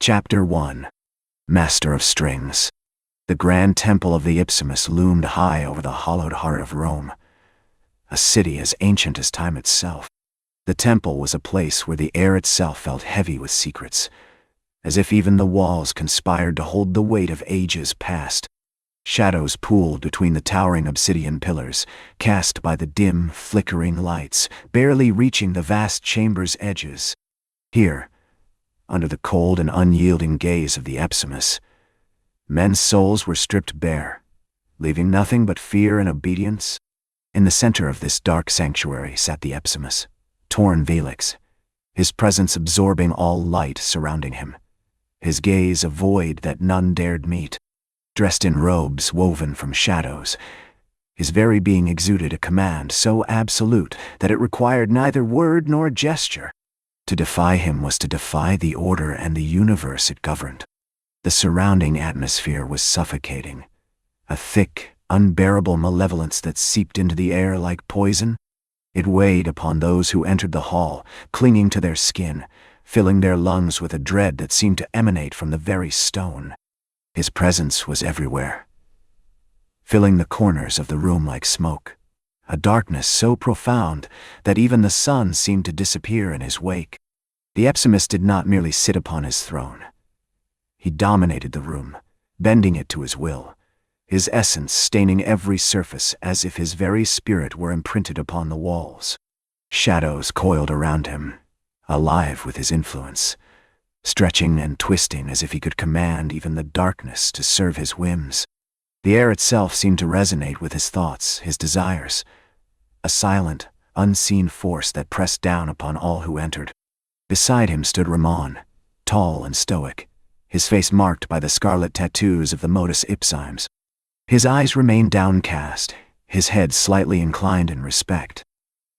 Chapter 1. Master of Strings. The grand temple of the Ipsimus loomed high over the hollowed heart of Rome, a city as ancient as time itself. The temple was a place where the air itself felt heavy with secrets, as if even the walls conspired to hold the weight of ages past. Shadows pooled between the towering obsidian pillars, cast by the dim, flickering lights, barely reaching the vast chamber's edges. Here, under the cold and unyielding gaze of the Epsimus, men's souls were stripped bare, leaving nothing but fear and obedience. In the center of this dark sanctuary sat the Epsimus Torne Velix, his presence absorbing all light surrounding him, his gaze a void that none dared meet. Dressed in robes woven from shadows, his very being exuded a command so absolute that it required neither word nor gesture. To defy him was to defy the order and the universe it governed. The surrounding atmosphere was suffocating, a thick, unbearable malevolence that seeped into the air like poison. It weighed upon those who entered the hall, clinging to their skin, filling their lungs with a dread that seemed to emanate from the very stone. His presence was everywhere, filling the corners of the room like smoke, a darkness so profound that even the sun seemed to disappear in his wake. The Epsimus did not merely sit upon his throne. He dominated the room, bending it to his will, his essence staining every surface as if his very spirit were imprinted upon the walls. Shadows coiled around him, alive with his influence, stretching and twisting as if he could command even the darkness to serve his whims. The air itself seemed to resonate with his thoughts, his desires, a silent, unseen force that pressed down upon all who entered. Beside him stood Ramon, tall and stoic, his face marked by the scarlet tattoos of the modus ipsimes. His eyes remained downcast, his head slightly inclined in respect.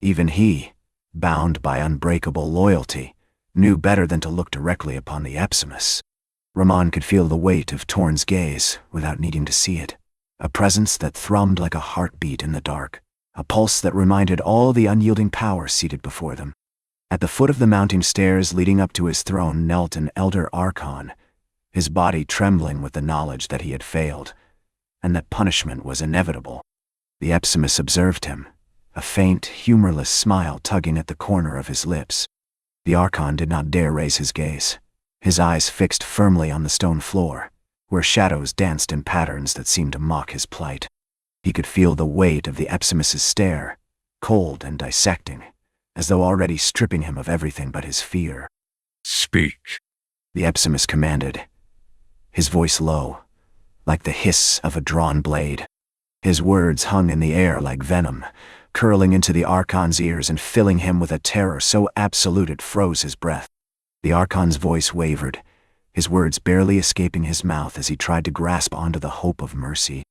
Even he, bound by unbreakable loyalty, knew better than to look directly upon the Epsimus. Ramon could feel the weight of Torne's gaze without needing to see it, a presence that thrummed like a heartbeat in the dark, a pulse that reminded all the unyielding power seated before them. At the foot of the mounting stairs leading up to his throne knelt an elder archon, his body trembling with the knowledge that he had failed, and that punishment was inevitable. The Epsimus observed him, a faint, humorless smile tugging at the corner of his lips. The Archon did not dare raise his gaze, his eyes fixed firmly on the stone floor, where shadows danced in patterns that seemed to mock his plight. He could feel the weight of the Epsimus's stare, cold and dissecting, as though already stripping him of everything but his fear. "Speak," the Epsimus commanded, his voice low, like the hiss of a drawn blade. His words hung in the air like venom, curling into the Archon's ears and filling him with a terror so absolute it froze his breath. The Archon's voice wavered, his words barely escaping his mouth as he tried to grasp onto the hope of mercy.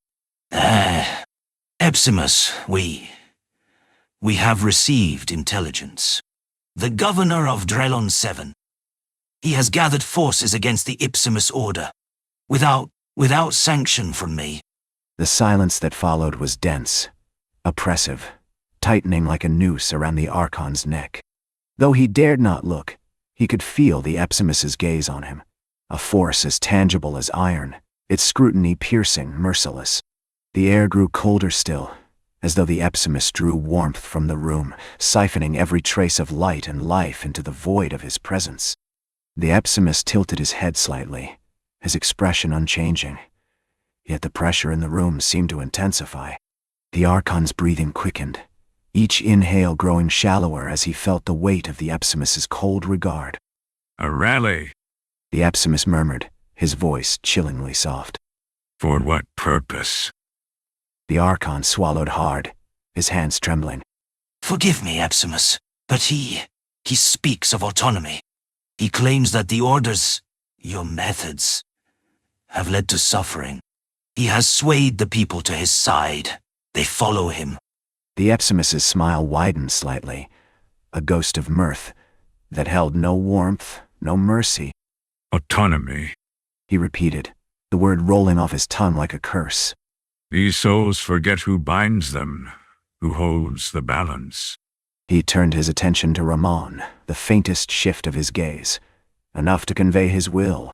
Epsimus, we have received intelligence. The governor of Drellon 7, he has gathered forces against the Ipsimus Order, without sanction from me. The silence that followed was dense, oppressive, tightening like a noose around the Archon's neck. Though he dared not look, he could feel the Epsimus's gaze on him, a force as tangible as iron, its scrutiny piercing, merciless. The air grew colder still, as though the Epsimus drew warmth from the room, siphoning every trace of light and life into the void of his presence. The Epsimus tilted his head slightly, his expression unchanging, yet the pressure in the room seemed to intensify. The Archon's breathing quickened, each inhale growing shallower as he felt the weight of the Epsimus's cold regard. "A rally. The Epsimus murmured, his voice chillingly soft. For what purpose?" The Archon swallowed hard, his hands trembling. Forgive me, Epsimus, but he speaks of autonomy. He claims that the Order's, your methods, have led to suffering. He has swayed the people to his side. They follow him. The Epsimus's smile widened slightly, a ghost of mirth that held no warmth, no mercy. "Autonomy," he repeated, the word rolling off his tongue like a curse. "These souls forget who binds them, who holds the balance." He turned his attention to Ramon, the faintest shift of his gaze, enough to convey his will.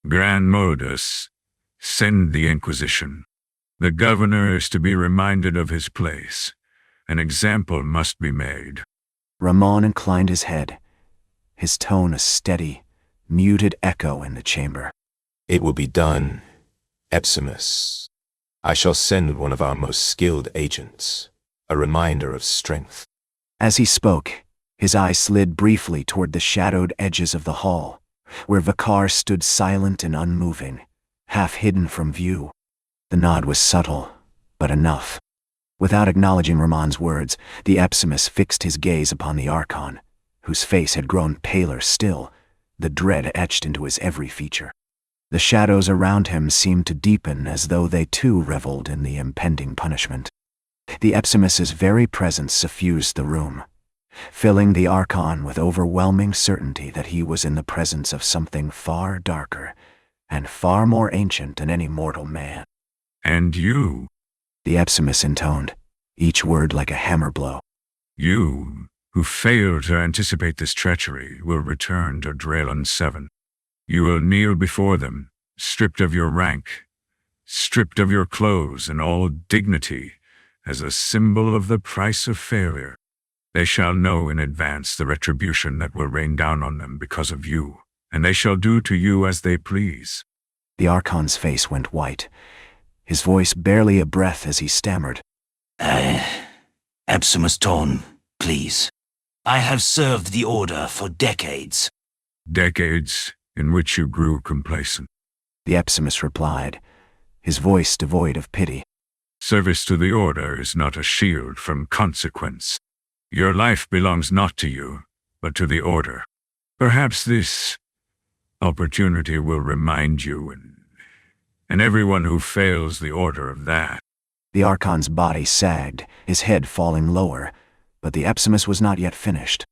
Grand Modus, send the Inquisition. The governor is to be reminded of his place. An example must be made. Ramon inclined his head, his tone a steady, muted echo in the chamber. It will be done, Epsimus. I shall send one of our most skilled agents, a reminder of strength. As he spoke, his eye slid briefly toward the shadowed edges of the hall, where Vikar stood silent and unmoving, half hidden from view. The nod was subtle, but enough. Without acknowledging Ramon's words, the Epsimus fixed his gaze upon the Archon, whose face had grown paler still, the dread etched into his every feature. The shadows around him seemed to deepen as though they too reveled in the impending punishment. The Epsimus's very presence suffused the room, filling the Archon with overwhelming certainty that he was in the presence of something far darker and far more ancient than any mortal man. And you, the Epsimus intoned, each word like a hammer blow. you, who failed to anticipate this treachery, will return to Draylan 7. You will kneel before them, stripped of your rank, stripped of your clothes and all dignity, as a symbol of the price of failure. They shall know in advance the retribution that will rain down on them because of you, and they shall do to you as they please. The Archon's face went white, his voice barely a breath as he stammered. Epsimus Torne, please. I have served the Order for decades. Decades in which you grew complacent. The Epsimus replied, his voice devoid of pity. Service to the Order is not a shield from consequence. Your life belongs not to you, but to the Order. Perhaps this opportunity will remind you and everyone who fails the Order of that. The Archon's body sagged, his head falling lower, but the Epsimus was not yet finished.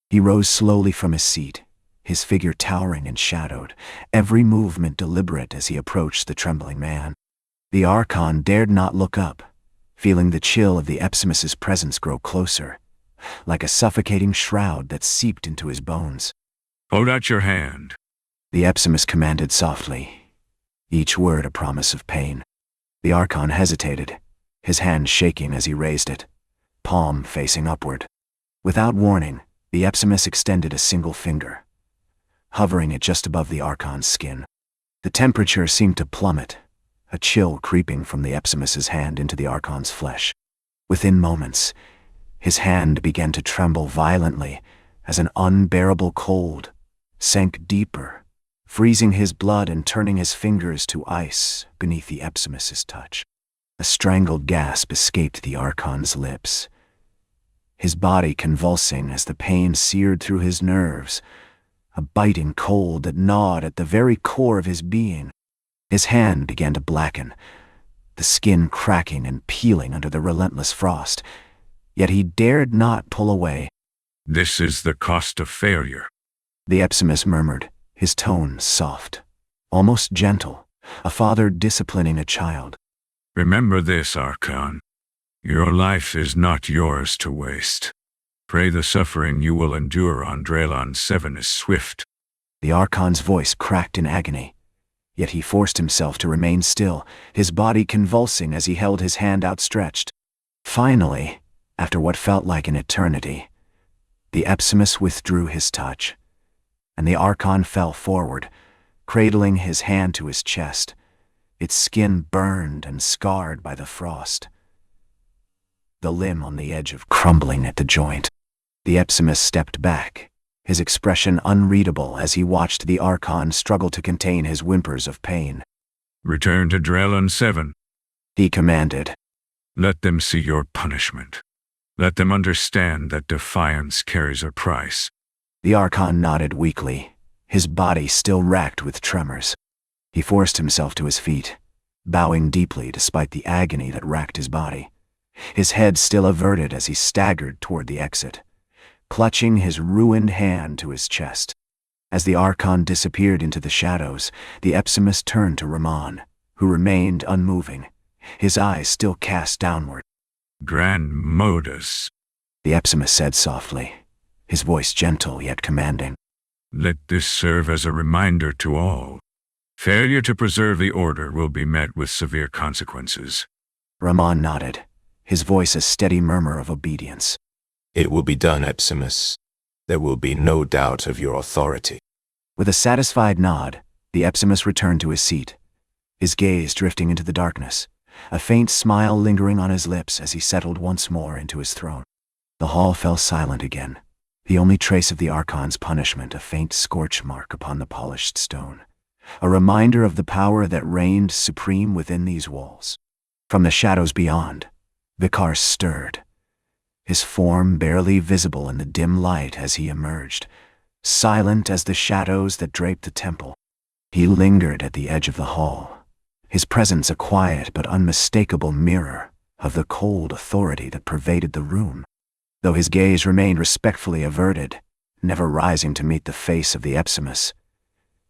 He rose slowly from his seat, his figure towering and shadowed, every movement deliberate as he approached the trembling man. The Archon dared not look up, feeling the chill of the Epsimus's presence grow closer, like a suffocating shroud that seeped into his bones. Hold out your hand. The Epsimus commanded softly, each word a promise of pain. The Archon hesitated, his hand shaking as he raised it, palm facing upward. Without warning, the Epsimus extended a single finger, hovering it just above the Archon's skin. The temperature seemed to plummet, a chill creeping from the Epsimus's hand into the Archon's flesh. Within moments, his hand began to tremble violently as an unbearable cold sank deeper, freezing his blood and turning his fingers to ice beneath the Epsimus's touch. A strangled gasp escaped the Archon's lips, his body convulsing as the pain seared through his nerves, a biting cold that gnawed at the very core of his being. His hand began to blacken, the skin cracking and peeling under the relentless frost, yet he dared not pull away. This is the cost of failure, the Epsimus murmured, his tone soft, almost gentle, a father disciplining a child. Remember this, Archon. Your life is not yours to waste. Pray the suffering you will endure on Draylan 7 is swift. The Archon's voice cracked in agony, yet he forced himself to remain still, his body convulsing as he held his hand outstretched. Finally, after what felt like an eternity, the Epsimus withdrew his touch, and the Archon fell forward, cradling his hand to his chest, its skin burned and scarred by the frost, the limb on the edge of crumbling at the joint. The Epsimus stepped back, his expression unreadable as he watched the Archon struggle to contain his whimpers of pain. Return to Draylan 7, he commanded. Let them see your punishment. Let them understand that defiance carries a price. The Archon nodded weakly, his body still racked with tremors. He forced himself to his feet, bowing deeply despite the agony that racked his body, his head still averted as he staggered toward the exit, clutching his ruined hand to his chest. As the Archon disappeared into the shadows, the Epsimus turned to Ramon, who remained unmoving, his eyes still cast downward. Grand Modus, the Epsimus said softly, his voice gentle yet commanding. Let this serve as a reminder to all. Failure to preserve the order will be met with severe consequences. Ramon nodded, his voice a steady murmur of obedience. It will be done, Epsimus. There will be no doubt of your authority. With a satisfied nod, the Epsimus returned to his seat, his gaze drifting into the darkness, a faint smile lingering on his lips as he settled once more into his throne. The hall fell silent again, the only trace of the Archon's punishment a faint scorch mark upon the polished stone, a reminder of the power that reigned supreme within these walls. From the shadows beyond, Vikar stirred, his form barely visible in the dim light as he emerged, silent as the shadows that draped the temple. He lingered at the edge of the hall, his presence a quiet but unmistakable mirror of the cold authority that pervaded the room. Though his gaze remained respectfully averted, never rising to meet the face of the Epsimus,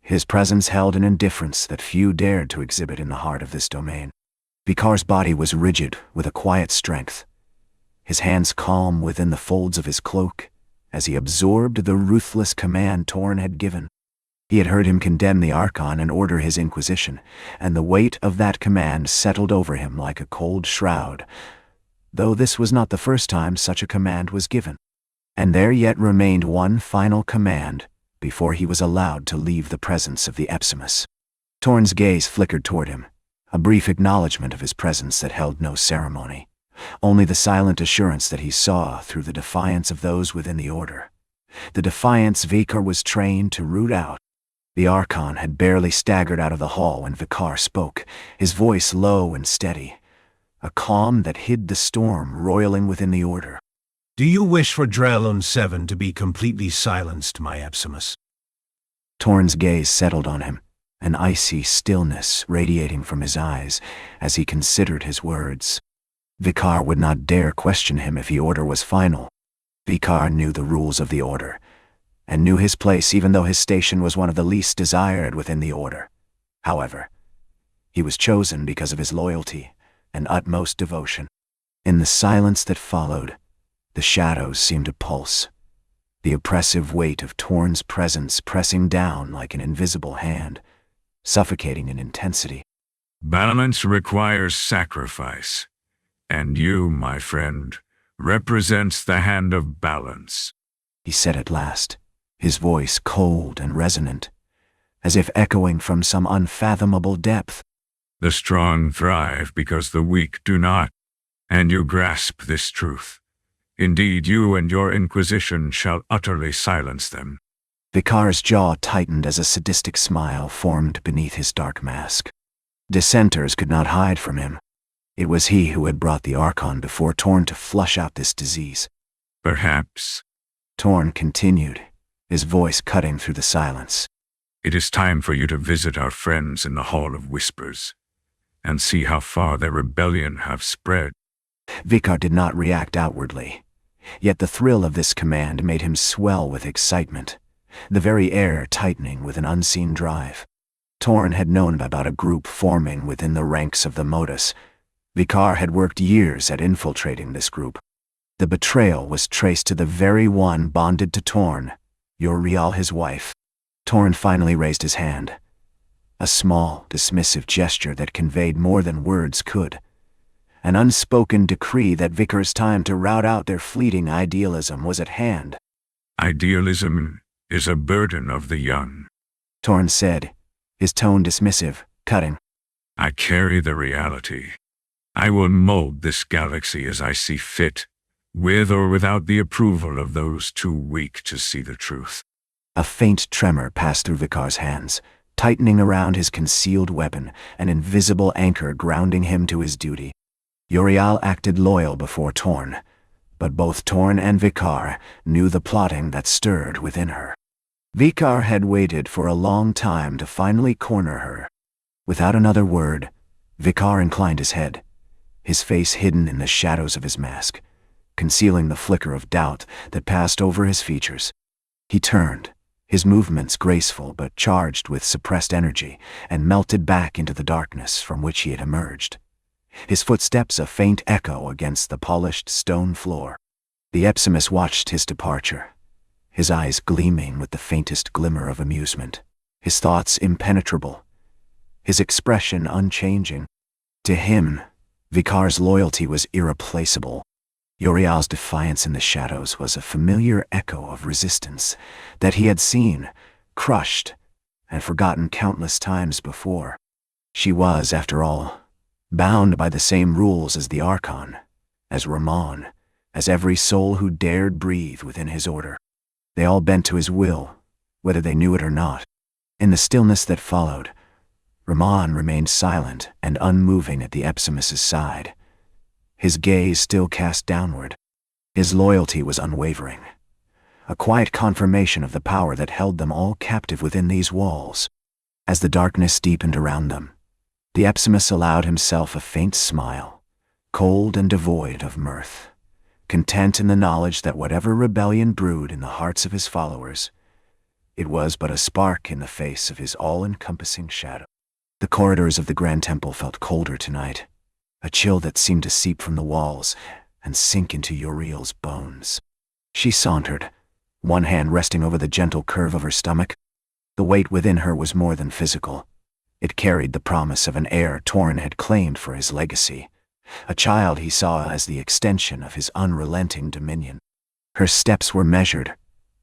his presence held an indifference that few dared to exhibit in the heart of this domain. Vikar's body was rigid with a quiet strength, his hands calm within the folds of his cloak as he absorbed the ruthless command Torne had given. He had heard him condemn the Archon and order his Inquisition, and the weight of that command settled over him like a cold shroud, though this was not the first time such a command was given. And there yet remained one final command before he was allowed to leave the presence of the Epsimus. Torne's gaze flickered toward him, a brief acknowledgement of his presence that held no ceremony, only the silent assurance that he saw through the defiance of those within the Order, the defiance Vikar was trained to root out. The Archon had barely staggered out of the hall when Vikar spoke, his voice low and steady, a calm that hid the storm roiling within the Order. Do you wish for Drellon 7 to be completely silenced, my Epsimus? Torne's gaze settled on him, an icy stillness radiating from his eyes as he considered his words. Vikar would not dare question him if the order was final. Vikar knew the rules of the Order, and knew his place even though his station was one of the least desired within the Order. However, he was chosen because of his loyalty and utmost devotion. In the silence that followed, the shadows seemed to pulse, the oppressive weight of Torne's presence pressing down like an invisible hand, suffocating in intensity. Balance requires sacrifice, and you, my friend, represents the hand of balance, he said at last, his voice cold and resonant, as if echoing from some unfathomable depth. The strong thrive because the weak do not, and you grasp this truth. Indeed, you and your Inquisition shall utterly silence them. Vikar's jaw tightened as a sadistic smile formed beneath his dark mask. Dissenters could not hide from him. It was he who had brought the Archon before Torne to flush out this disease. Perhaps, Torne continued, his voice cutting through the silence. It is time for you to visit our friends in the Hall of Whispers, and see how far their rebellion have spread. Vikar did not react outwardly, yet the thrill of this command made him swell with excitement, the very air tightening with an unseen drive. Torne had known about a group forming within the ranks of the Modus. Vikar had worked years at infiltrating this group. The betrayal was traced to the very one bonded to Torne, Yoreal his wife. Torne finally raised his hand, a small, dismissive gesture that conveyed more than words could, an unspoken decree that Vikar's time to rout out their fleeting idealism was at hand. Idealism is a burden of the young, Torne said, his tone dismissive, cutting. I carry the reality. I will mold this galaxy as I see fit, with or without the approval of those too weak to see the truth. A faint tremor passed through Vikar's hands, tightening around his concealed weapon, an invisible anchor grounding him to his duty. Yoreal acted loyal before Torne, but both Torne and Vikar knew the plotting that stirred within her. Vikar had waited for a long time to finally corner her. Without another word, Vikar inclined his head, his face hidden in the shadows of his mask, concealing the flicker of doubt that passed over his features. He turned, his movements graceful but charged with suppressed energy, and melted back into the darkness from which he had emerged, his footsteps a faint echo against the polished stone floor. The Epsimus watched his departure, his eyes gleaming with the faintest glimmer of amusement, his thoughts impenetrable, his expression unchanging. To him, Vikar's loyalty was irreplaceable. Yoreal's defiance in the shadows was a familiar echo of resistance that he had seen, crushed, and forgotten countless times before. She was, after all, bound by the same rules as the Archon, as Ramon, as every soul who dared breathe within his order. They all bent to his will, whether they knew it or not. In the stillness that followed, Ramon remained silent and unmoving at the Epsimus's side, his gaze still cast downward. His loyalty was unwavering, a quiet confirmation of the power that held them all captive within these walls. As the darkness deepened around them, the Epsimus allowed himself a faint smile, cold and devoid of mirth, content in the knowledge that whatever rebellion brewed in the hearts of his followers, it was but a spark in the face of his all-encompassing shadow. The corridors of the Grand Temple felt colder tonight, a chill that seemed to seep from the walls and sink into Yoreal's bones. She sauntered, one hand resting over the gentle curve of her stomach. The weight within her was more than physical. It carried the promise of an heir Torne had claimed for his legacy, a child he saw as the extension of his unrelenting dominion. Her steps were measured,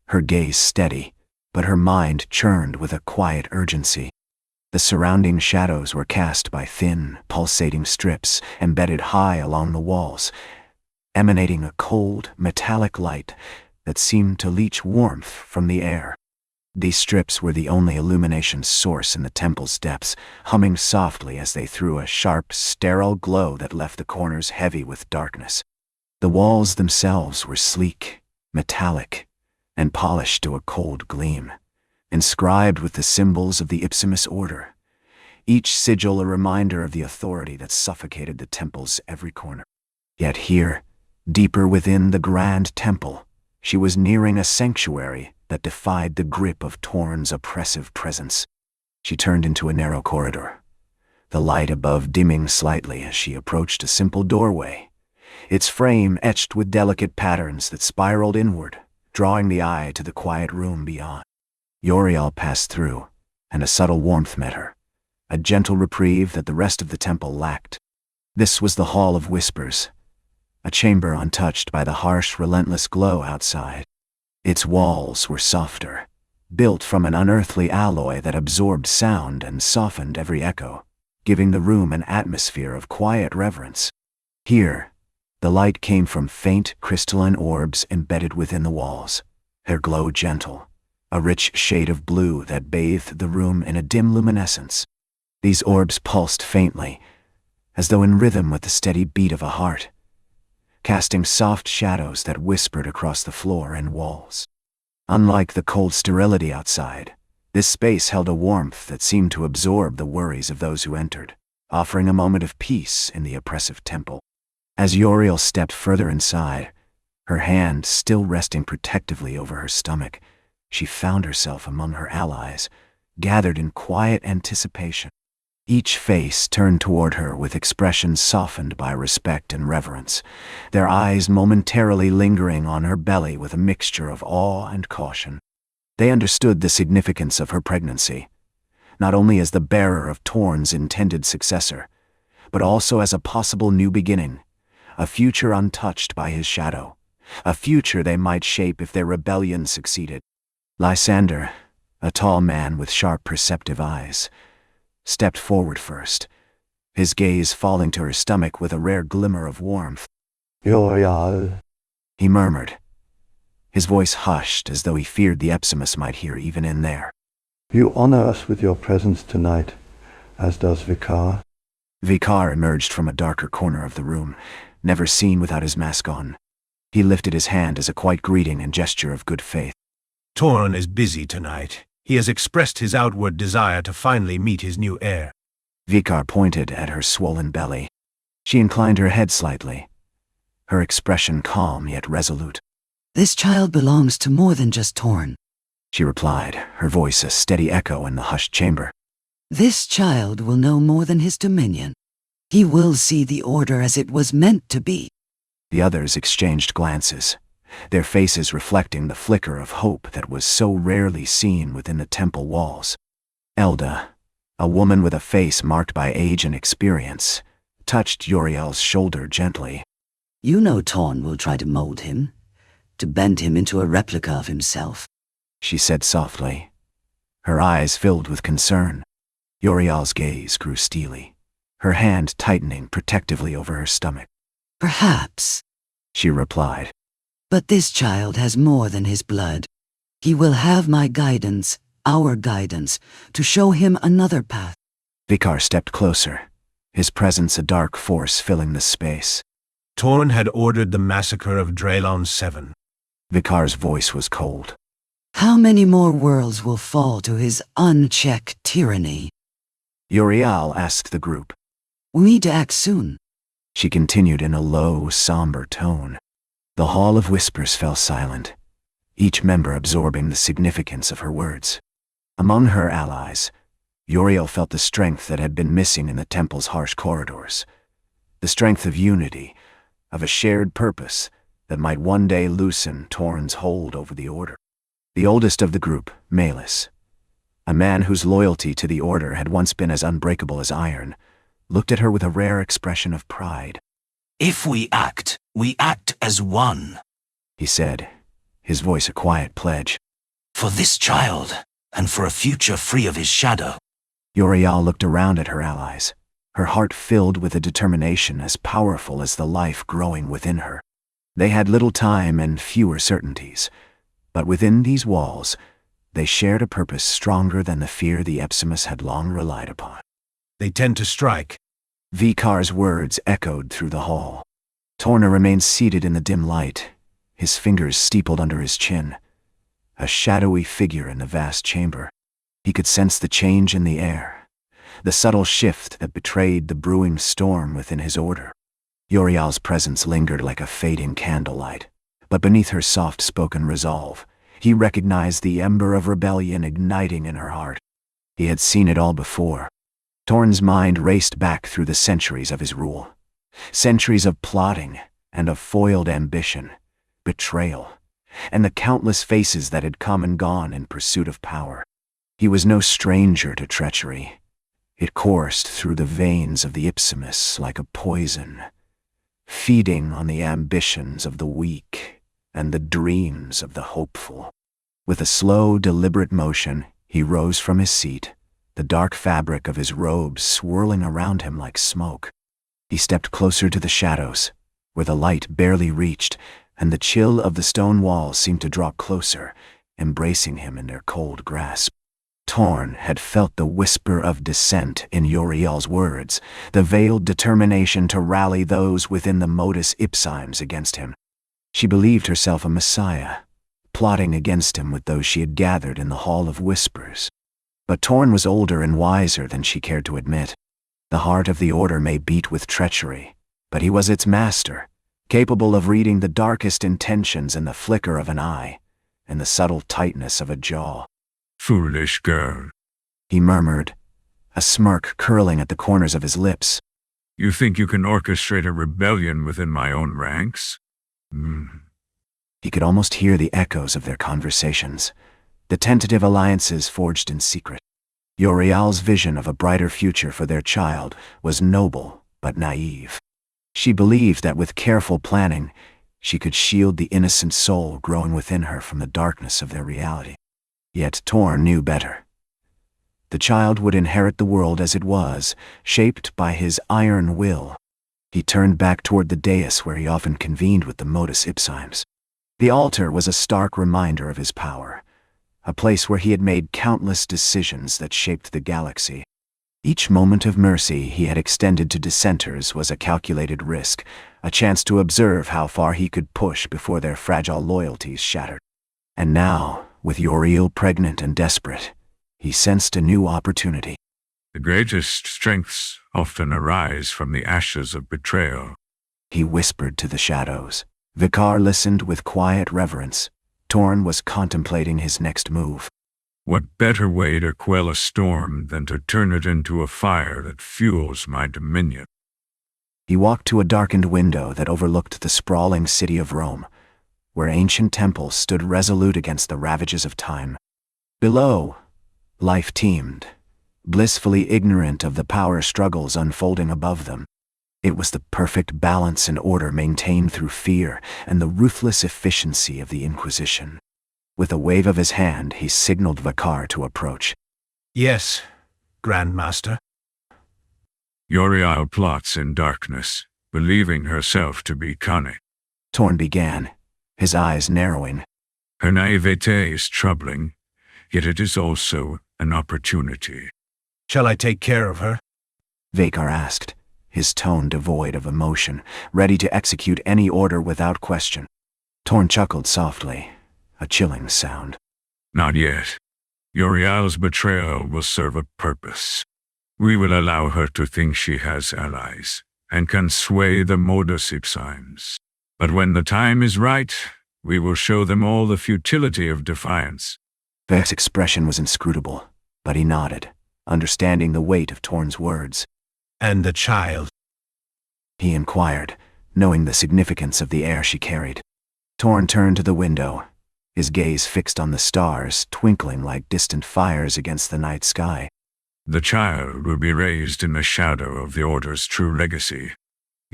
her gaze steady, but her mind churned with a quiet urgency. The surrounding shadows were cast by thin, pulsating strips embedded high along the walls, emanating a cold, metallic light that seemed to leach warmth from the air. These strips were the only illumination source in the temple's depths, humming softly as they threw a sharp, sterile glow that left the corners heavy with darkness. The walls themselves were sleek, metallic, and polished to a cold gleam, inscribed with the symbols of the Ipsimus Order, each sigil a reminder of the authority that suffocated the temple's every corner. Yet here, deeper within the Grand Temple, she was nearing a sanctuary that defied the grip of Torne's oppressive presence. She turned into a narrow corridor, the light above dimming slightly as she approached a simple doorway, its frame etched with delicate patterns that spiraled inward, drawing the eye to the quiet room beyond. Yoreal passed through, and a subtle warmth met her, a gentle reprieve that the rest of the temple lacked. This was the Hall of Whispers, a chamber untouched by the harsh, relentless glow outside. Its walls were softer, built from an unearthly alloy that absorbed sound and softened every echo, giving the room an atmosphere of quiet reverence. Here, the light came from faint, crystalline orbs embedded within the walls, their glow gentle, a rich shade of blue that bathed the room in a dim luminescence. These orbs pulsed faintly, as though in rhythm with the steady beat of a heart, casting soft shadows that whispered across the floor and walls. Unlike the cold sterility outside, this space held a warmth that seemed to absorb the worries of those who entered, offering a moment of peace in the oppressive temple. As Yoreal stepped further inside, her hand still resting protectively over her stomach, she found herself among her allies, gathered in quiet anticipation. Each face turned toward her with expressions softened by respect and reverence, their eyes momentarily lingering on her belly with a mixture of awe and caution. They understood the significance of her pregnancy, not only as the bearer of Torne's intended successor, but also as a possible new beginning, a future untouched by his shadow, a future they might shape if their rebellion succeeded. Lysander, a tall man with sharp perceptive eyes, stepped forward first, his gaze falling to her stomach with a rare glimmer of warmth. Yoreal, He murmured, his voice hushed as though he feared the Epsimus might hear even in there. you honor us with your presence tonight, as does Vikar. Vikar emerged from a darker corner of the room, never seen without his mask on. He lifted his hand as a quiet greeting and gesture of good faith. Torne is busy tonight. He has expressed his outward desire to finally meet his new heir. Vikar pointed at her swollen belly. She inclined her head slightly, her expression calm yet resolute. This child belongs to more than just Torne. She replied, her voice a steady echo in the hushed chamber. This child will know more than his dominion. He will see the order as it was meant to be. The others exchanged glances, their faces reflecting the flicker of hope that was so rarely seen within the temple walls. Elda, A woman with a face marked by age and experience touched Yoreal's shoulder gently. You know Torne will try to mold him, to bend him into a replica of himself, she said softly. Her eyes filled with concern. Yoreal's gaze grew steely, her hand tightening protectively over her stomach. Perhaps, she replied. But this child has more than his blood. He will have my guidance, our guidance, to show him another path. Vikar stepped closer, his presence a dark force filling the space. Torne had ordered the massacre of Drelon 7. Vikar's voice was cold. How many more worlds will fall to his unchecked tyranny? Yoreal asked the group. We need to act soon, she continued in a low, somber tone. The Hall of Whispers fell silent, each member absorbing the significance of her words. Among her allies, Yoreal felt the strength that had been missing in the temple's harsh corridors. The strength of unity, of a shared purpose that might one day loosen Torne's hold over the Order. The oldest of the group, Malus, a man whose loyalty to the Order had once been as unbreakable as iron, looked at her with a rare expression of pride. If we act as one, he said, his voice a quiet pledge. For this child, and for a future free of his shadow. Yoreal looked around at her allies, her heart filled with a determination as powerful as the life growing within her. They had little time and fewer certainties, but within these walls, they shared a purpose stronger than the fear the Epsimus had long relied upon. They tend to strike. Vikar's words echoed through the hall. Torne remained seated in the dim light, his fingers steepled under his chin, a shadowy figure in the vast chamber. He could sense the change in the air, the subtle shift that betrayed the brewing storm within his order. Yoreal's presence lingered like a fading candlelight, but beneath her soft-spoken resolve, he recognized the ember of rebellion igniting in her heart. He had seen it all before. Torne's mind raced back through the centuries of his rule. Centuries of plotting and of foiled ambition, betrayal, and the countless faces that had come and gone in pursuit of power. He was no stranger to treachery. It coursed through the veins of the Ipsimus like a poison, feeding on the ambitions of the weak and the dreams of the hopeful. With a slow, deliberate motion, he rose from his seat, the dark fabric of his robes swirling around him like smoke. He stepped closer to the shadows, where the light barely reached, and the chill of the stone walls seemed to draw closer, embracing him in their cold grasp. Torne had felt the whisper of dissent in Yoreal's words, the veiled determination to rally those within the modus ipsimes against him. She believed herself a messiah, plotting against him with those she had gathered in the Hall of Whispers. But Torne was older and wiser than she cared to admit. The heart of the Order may beat with treachery, but he was its master, capable of reading the darkest intentions in the flicker of an eye and the subtle tightness of a jaw. Foolish girl, he murmured, a smirk curling at the corners of his lips. You think you can orchestrate a rebellion within my own ranks? He could almost hear the echoes of their conversations, the tentative alliances forged in secret. Yoreal's vision of a brighter future for their child was noble but naive. She believed that with careful planning, she could shield the innocent soul growing within her from the darkness of their reality. Yet Torne knew better. The child would inherit the world as it was, shaped by his iron will. He turned back toward the dais where he often convened with the modus ipsimes. The altar was a stark reminder of his power, a place where he had made countless decisions that shaped the galaxy. Each moment of mercy he had extended to dissenters was a calculated risk, a chance to observe how far he could push before their fragile loyalties shattered. And now, with Yoreal pregnant and desperate, he sensed a new opportunity. The greatest strengths often arise from the ashes of betrayal, he whispered to the shadows. Vikar listened with quiet reverence. Torne was contemplating his next move. What better way to quell a storm than to turn it into a fire that fuels my dominion? He walked to a darkened window that overlooked the sprawling city of Rome, where ancient temples stood resolute against the ravages of time. Below, life teemed, blissfully ignorant of the power struggles unfolding above them. It was the perfect balance and order maintained through fear and the ruthless efficiency of the Inquisition. With a wave of his hand, he signaled Vikar to approach. Yes, Grand Master. Yoreal plots in darkness, believing herself to be cunning. Torne began, his eyes narrowing. Her naivete is troubling, yet it is also an opportunity. Shall I take care of her? Vikar asked, his tone devoid of emotion, ready to execute any order without question. Torne chuckled softly, a chilling sound. Not yet. Yoreal's betrayal will serve a purpose. We will allow her to think she has allies, and can sway the modus ipsimes. But when the time is right, we will show them all the futility of defiance. Vik's expression was inscrutable, but he nodded, understanding the weight of Torne's words. And the child? He inquired, knowing the significance of the air she carried. Torne turned to the window, his gaze fixed on the stars, twinkling like distant fires against the night sky. The child will be raised in the shadow of the Order's true legacy.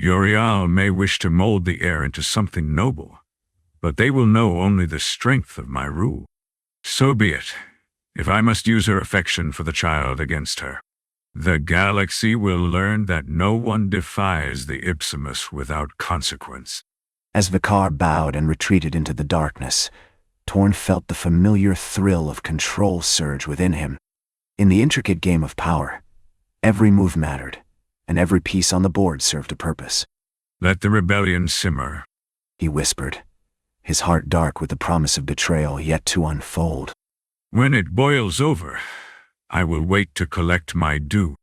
Yoreal may wish to mold the heir into something noble, but they will know only the strength of my rule. So be it, if I must use her affection for the child against her. The galaxy will learn that no one defies the Ipsimus without consequence. As Vikar bowed and retreated into the darkness, Torne felt the familiar thrill of control surge within him. In the intricate game of power, every move mattered, and every piece on the board served a purpose. Let the rebellion simmer, he whispered, his heart dark with the promise of betrayal yet to unfold. When it boils over, I will wait to collect my due.